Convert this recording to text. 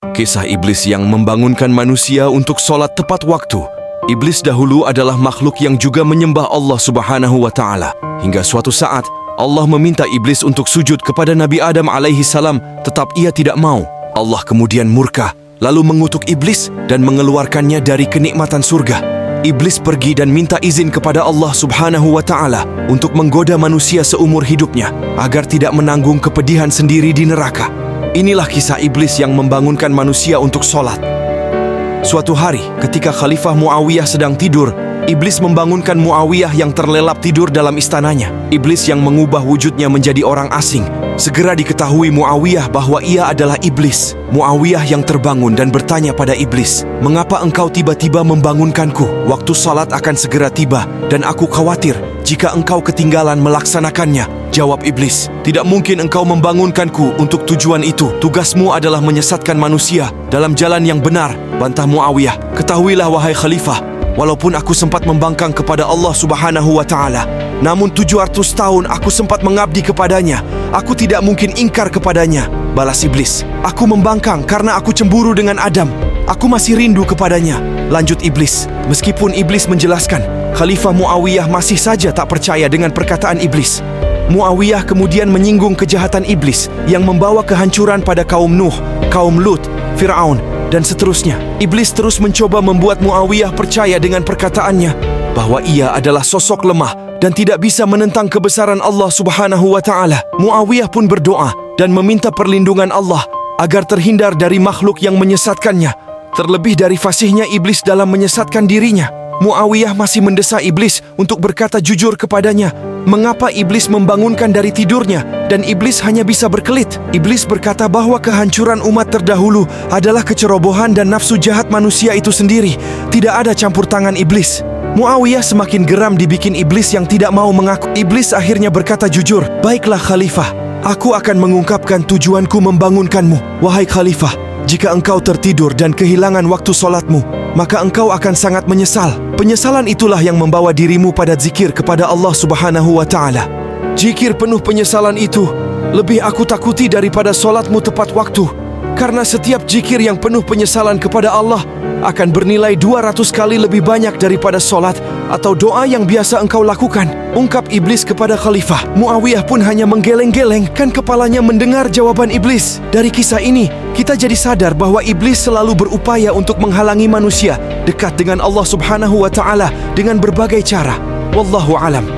Kisah iblis yang membangunkan manusia untuk sholat tepat waktu. Iblis dahulu adalah makhluk yang juga menyembah Allah Subhanahu wa Ta'ala. Hingga suatu saat, Allah meminta iblis untuk sujud kepada Nabi Adam alaihi salam, tetap ia tidak mau. Allah kemudian murka, lalu mengutuk iblis dan mengeluarkannya dari kenikmatan surga. Iblis pergi dan minta izin kepada Allah Subhanahu wa Ta'ala untuk menggoda manusia seumur hidupnya agar tidak menanggung kepedihan sendiri di neraka. Inilah kisah iblis yang membangunkan manusia untuk sholat. Suatu hari, ketika Khalifah Muawiyah sedang tidur, iblis membangunkan Muawiyah yang terlelap tidur dalam istananya. Iblis yang mengubah wujudnya menjadi orang asing. Segera diketahui Muawiyah bahwa ia adalah iblis. Muawiyah yang terbangun dan bertanya pada iblis, "Mengapa engkau tiba-tiba membangunkanku? Waktu salat akan segera tiba dan aku khawatir jika engkau ketinggalan melaksanakannya." Jawab iblis, "Tidak mungkin engkau membangunkanku untuk tujuan itu. Tugasmu adalah menyesatkan manusia dalam jalan yang benar." Bantah Muawiyah, "Ketahuilah wahai Khalifah, walaupun aku sempat membangkang kepada Allah Subhanahu wa Ta'ala, namun 700 tahun aku sempat mengabdi kepadanya. Aku tidak mungkin ingkar kepadanya." Balas iblis, "Aku membangkang karena aku cemburu dengan Adam. Aku masih rindu kepadanya." Lanjut iblis, meskipun iblis menjelaskan, Khalifah Muawiyah masih saja tak percaya dengan perkataan iblis. Muawiyah kemudian menyinggung kejahatan iblis yang membawa kehancuran pada kaum Nuh, kaum Lut, Fir'aun, dan seterusnya. Iblis terus mencoba membuat Muawiyah percaya dengan perkataannya bahwa ia adalah sosok lemah dan tidak bisa menentang kebesaran Allah Subhanahu wa Ta'ala. Muawiyah pun berdoa dan meminta perlindungan Allah agar terhindar dari makhluk yang menyesatkannya. Terlebih dari fasihnya iblis dalam menyesatkan dirinya, Muawiyah masih mendesak iblis untuk berkata jujur kepadanya. Mengapa iblis membangunkan dari tidurnya dan iblis hanya bisa berkelit? Iblis berkata bahwa kehancuran umat terdahulu adalah kecerobohan dan nafsu jahat manusia itu sendiri. Tidak ada campur tangan iblis. Muawiyah semakin geram dibikin iblis yang tidak mau mengaku. Iblis akhirnya berkata jujur, "Baiklah Khalifah, aku akan mengungkapkan tujuanku membangunkanmu. Wahai Khalifah, jika engkau tertidur dan kehilangan waktu solatmu, maka engkau akan sangat menyesal. Penyesalan itulah yang membawa dirimu pada zikir kepada Allah Subhanahu wa Ta'ala. Zikir penuh penyesalan itu lebih aku takuti daripada solatmu tepat waktu. Karena setiap zikir yang penuh penyesalan kepada Allah akan bernilai 200 kali lebih banyak daripada solat atau doa yang biasa engkau lakukan." Ungkap iblis kepada Khalifah. Muawiyah pun hanya menggeleng-gelengkan kepalanya mendengar jawaban iblis. Dari kisah ini, kita jadi sadar bahwa iblis selalu berupaya untuk menghalangi manusia dekat dengan Allah Subhanahu wa Ta'ala dengan berbagai cara. Wallahu alam.